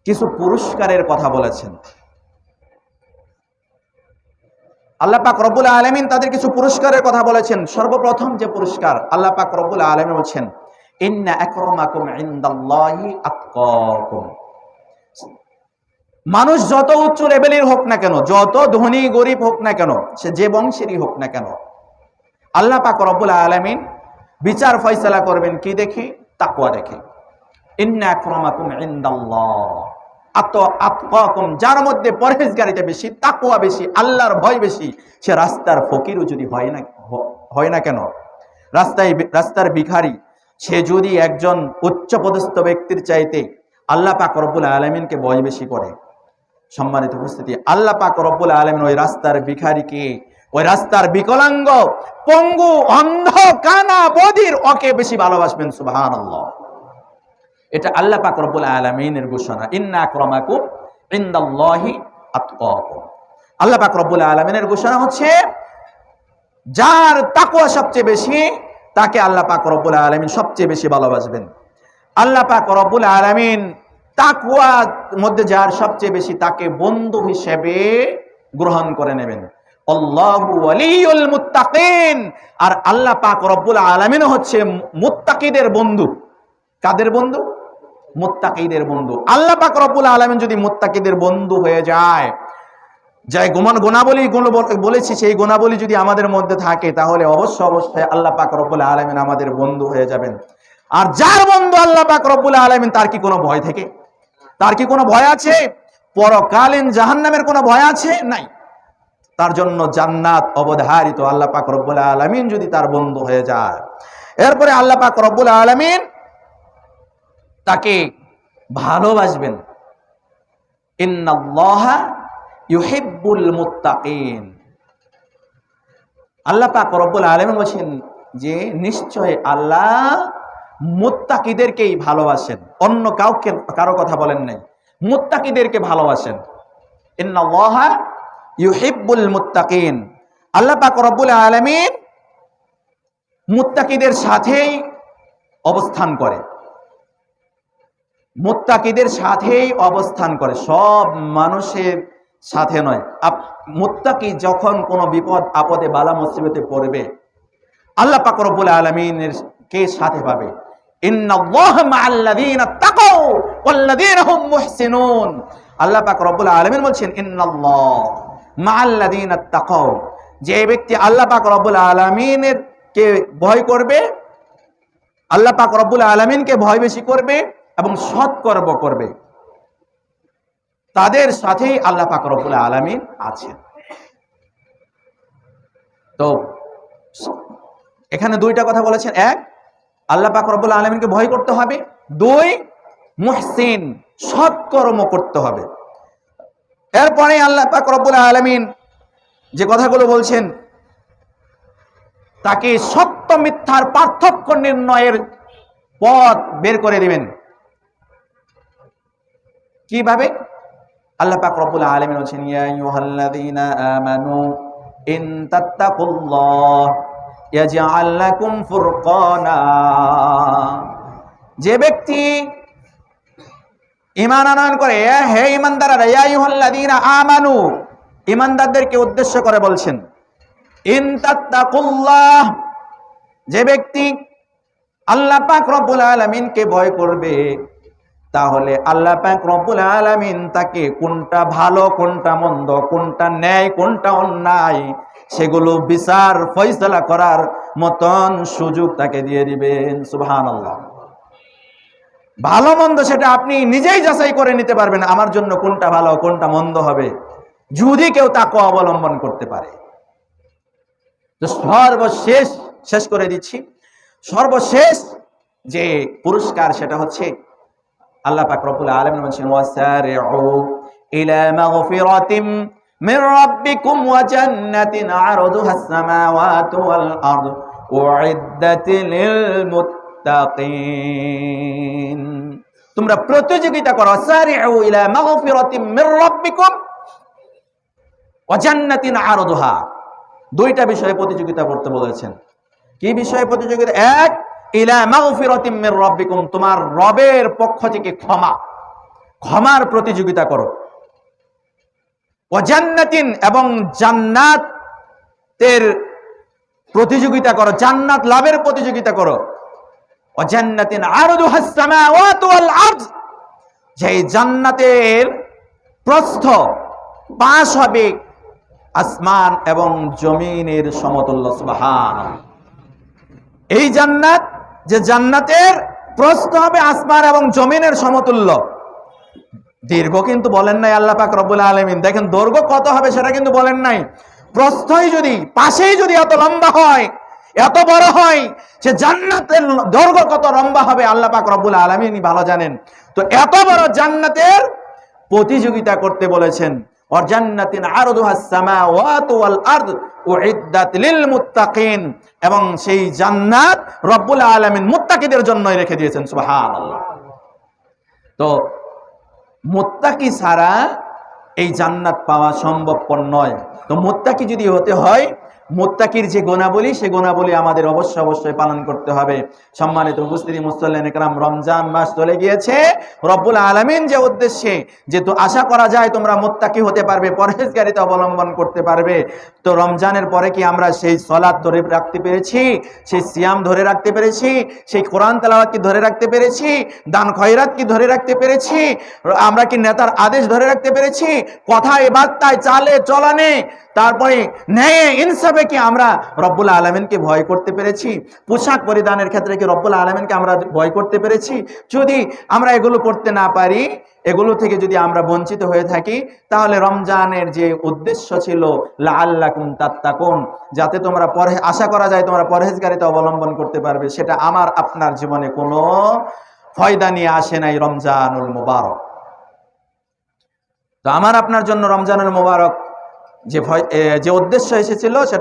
কিছু পুরস্কারের কথা বলেছেন। আল্লাহ পাক রব্বুল আলামিন তাদের কিছু পুরস্কারের কথা বলেছেন। সর্বপ্রথম যে পুরস্কার আল্লাহ পাক রব্বুল আলামিন বলছেন, ইন্না আকরামাকুম ইনদাল্লাহি আতকাকুম। মানুষ যত উচ্চ লেভেলের হোক না কেন, যত ধনী গরিব হোক না কেন, সে যে বংশেরই হোক না কেন, আল্লাহ পাক রব্বুল আলামিন বিচার ফয়সালা করবেন কি দেখে? তাকওয়া দেখে। ইন্না আকরামাকুম ইনদাল্লাহ আতকাকুম, যার মধ্যে পরহেজগারিতা বেশি, তাকওয়া বেশি, আল্লাহর ভয় বেশি, সে রাস্তার ফকিরও যদি হয় না কেন, রাস্তার ভিখারি, সে যদি একজন উচ্চপদস্থ ব্যক্তির চাইতে আল্লাহ পাক রব্বুল আলামিনকে ভয় বেশি করে, সম্মানিত উপস্থিতি, আল্লাহ পাক রব্বুল আলামিন ওই রাস্তার ভিখারিকে, ওই রাস্তার বিকলাঙ্গ, পঙ্গু, অন্ধ, কানা, বধির, ওকে বেশি ভালোবাসবেন। সুবহানাল্লাহ। এটা আল্লাহ পাক রব্বুল আলামিনের ঘোষণা, ইন্না আকরামাকুম ইনদাল্লাহি আতকাকুম। আল্লাহ পাক রব্বুল আলামিনের ঘোষণা হচ্ছে, যার তাকওয়া সবচেয়ে বেশি তাকে আল্লাহ পাক রব্বুল আলামিন সবচেয়ে বেশি ভালোবাসবেন। আল্লাহ পাক রব্বুল আলামিন তাকওয়ার মধ্যে যার সবচেয়ে বেশি, তাকে বন্ধু হিসেবে গ্রহণ করে নেবেন। আল্লাহু ওয়ালিউল মুত্তাকিন। আর আল্লাহ পাক রব্বুল আলামিন হচ্ছে মুত্তাকিদের বন্ধু। কাদের বন্ধু? মুত্তাকিদের বন্ধু। আল্লাহ পাক রব্বুল আলামিন যদি মুত্তাকিদের বন্ধু হয়ে যায়, যাই গুণাবলী বলেছি, সেই গুণাবলী যদি আমাদের মধ্যে থাকে, তাহলে অবশ্যই আল্লাহ পাক রব্বুল আলামিন আমাদের বন্ধু হয়ে যাবেন। আর যার বন্ধু আল্লাহ পাক রব্বুল আলামিন, তার কি কোনো ভয় থেকে? তার কি কোনো ভয় আছে? পরকালীন জাহান্নামের কোনো ভয় আছে? নাই। তার জন্য জান্নাত অবধারিত। আল্লাহ পাক রব্বুল আলামিন যদি তার বন্ধু হয়ে যায়, এরপরে আল্লাহ পাক রব্বুল আলামিন তাকে ভালোবাসবেন। ইন্নাল্লাহা ইউহিব্বুল মুত্তাকিন। আল্লাহ পাক রব্বুল আলামিন বলেন যে নিশ্চয় আল্লাহ মুত্তাকিদেরকেই ভালোবাসেন, অন্য কাউকে কারো কথা বলেন নাই, মুত্তাকিদেরকে ভালোবাসেন। ইন্নাল্লাহা ইউহিব্বুল মুত্তাকিন। আল্লাহ পাক রব্বুল আলামিন মুত্তাকিদের সাথেই অবস্থান করে, মুত্তাকিদের সাথেই অবস্থান করে, সব মানুষের সাথে নয়। মুত্তাকি যখন কোনো বিপদ আপদে বালা মুসিবতে পড়বে, আল্লাহ পাক রব্বুল আলামিনের কে সাথে পাবে? ইন্নাল্লাহা মাআল্লাযীনা তাকাউ ওয়াল্লাযীনা হুম মুহসিনুন। আল্লাহ পাক রব্বুল আলামিন বলছেন, ইন্নাল্লাহ মাআল্লাযীনা তাকাউ। যে ব্যক্তি আল্লাহ পাক রব্বুল আলামিনের কে ভয় করবে, আল্লাহ পাক রব্বুল আলামিনকে ভয় বেশি করবে এবং সৎকর্ম করবে, তাদের সাথেই আল্লাহ পাক রব্বুল আলামিন আছেন। তো এখানে দুইটা কথা বলেছেন। এক, আল্লাহ পাক রব্বুল আলামিনকে ভয় করতে হবে। দুই, মুহসিন, সৎকর্ম করতে হবে। এরপরে আল্লাহ পাক রব্বুল আলামিন যে কথাগুলো বলছেন, তাকে সত্য মিথ্যার পার্থক্য নির্ণয়ের পথ বের করে দিবেন। কিভাবে? আল্লাহ পাক রব্বুল আলামিন বলেন, ইয়া আইয়ুহাল্লাযীনা আমানু ইন তাত্তাকুল্লাহ ইয়াজআল লাকুম ফুরকানা। যে ব্যক্তি ঈমান আনয়ন করে, হে ঈমানদাররা, ইয়া আইয়ুহাল্লাযীনা আমানু, ঈমানদারদেরকে উদ্দেশ্য করে বলছেন, ইন তাত্তাকুল্লাহ, যে ব্যক্তি আল্লাহ পাক রব্বুল আলামিনকে ভয় করবে, তাহলে আল্লাহ পাক রব্বুল আলামিন তাকে কোনটা ভালো, কোনটা মন্দ, কোনটা ন্যায়, কোনটা অন্যায়, সেগুলো বিচার ফয়সালা করার মতন সুযোগ তাকে দিয়ে দিবেন। সুবহানাল্লাহ। ভালো মন্দ সেটা আপনি নিজেই যাচাই করে নিতে পারবেন, আমার জন্য কোনটা ভালো, কোনটা মন্দ হবে, যদি কেউ তাকওয়া অবলম্বন করতে পারে। তো সর্বশেষ শেষ করে দিচ্ছি, সর্বশেষ যে পুরস্কার সেটা হচ্ছে আল্লাহ পাক রব্বুল আলামিন বলেন, ওয়াসারিউ ইলা মাগফিরাতিম মির রাব্বিকুম ওয়া জান্নাতিন আরদুহাস সামাওয়াতু ওয়াল আরদ উইদ্দাত লিল মুত্তাকিন। তোমরা প্রতিযোগিতা করো, ওয়াসারিউ ইলা মাগফিরাতিম মির রাব্বিকুম ওয়া জান্নাতিন আরদুহা। দুইটা বিষয়ে প্রতিযোগিতা করতে বলেছেন। কি বিষয়ে প্রতিযোগিতা? এক, ইলা মাগফিরাতিম মির রাব্বিকুম, তোমার রবের পক্ষ থেকে ক্ষমা, ক্ষমার প্রতিযোগিতা করো। ও জান্নাতিন, এবং জান্নাতের প্রতিযোগিতা করো, জান্নাত লাভের প্রতিযোগিতা করো। ও জান্নাতিন আরদুহাস সামাওয়াতু ওয়াল আরদ, যে জান্নাতের প্রস্থ পাশ হবে আসমান এবং জমিনের সমতুল্য। সুবহানাল্লাহ। এই জান্নাত, যে জান্নাতের প্রস্থ হবে আসমান এবং জমিনের সমতুল্য। দীর্ঘ কিন্তু বলেন নাই আল্লাহ পাক রব্বুল আলামিন। দেখেন দৈর্ঘ্য কত হবে সেটা কিন্তু বলেন নাই। প্রস্থই যদি, পাশেই যদি এত লম্বা হয়, এত বড় হয়, সে জান্নাতের দৈর্ঘ্য কত লম্বা হবে আল্লাহ পাক রব্বুল আলামিনই ভালো জানেন। তো এত বড় জান্নাতের প্রতিযোগিতা করতে বলেছেন। ওয়া জান্নাতিন আরদুহাস সামাওয়াতু ওয়াল আরদ উইদ্দাত লিল মুত্তাকিন, এবং সেই জান্নাত রব্বুল আলামিন মুত্তাকিদের জন্যই রেখে দিয়েছেন। সুবহানাল্লাহ। তো মুত্তাকি ছাড়া এই জান্নাত পাওয়া সম্ভবপর নয়। তো মুত্তাকি যদি হতে হয়, মুত্তাকির যে গুণাবলী, সে গুণাবলী আমাদের অবশ্যই পালন করতে হবে। সম্মানিত উপস্থিতি মুসল্লিন ইকরাম, রমজান মাস চলে গিয়েছে। রব্বুল আলামিন যে উদ্দেশ্যে, যেহেতু আশা করা যায় তোমরা মুত্তাকি হতে পারবে, পরহেজগারিতা অবলম্বন করতে পারবে, তো রমজানের পরে কি আমরা সেই সালাত ধরে রাখতে পেরেছি? সেই সিয়াম ধরে রাখতে পেরেছি? সেই কোরআন তেলাওয়াত কি ধরে রাখতে পেরেছি? দান খয়রাত কি ধরে রাখতে পেরেছি? আমরা কি নেতার আদেশ ধরে রাখতে পেরেছি? কথায় বার্তায়, চালে চলানে, তারপরে ন্যায় ইনসাফে কি আমরা রব্বুল আলামিনকে ভয় করতে পেরেছি? পোশাক পরিধানের ক্ষেত্রে কি রব্বুল আলামিনকে আমরা ভয় করতে পেরেছি? যদি আমরা এগুলো করতে না পারি, এগুলো থেকে যদি আমরা বঞ্চিত হয়ে থাকি, তাহলে রমজানের যে উদ্দেশ্য ছিল লাআল্লাকুম তাত্তাকুন, যাতে তোমরা আশা করা যায় তোমরা পরহেজগারিতা অবলম্বন করতে পারবে, সেটা আমার আপনার জীবনে কোনো ফায়দা নিয়ে আসে নাই রমজানুল মুবারক। তো আমার আপনার জন্য রমজানুল মুবারক যে উদ্দেশ্য এসেছিল সেটা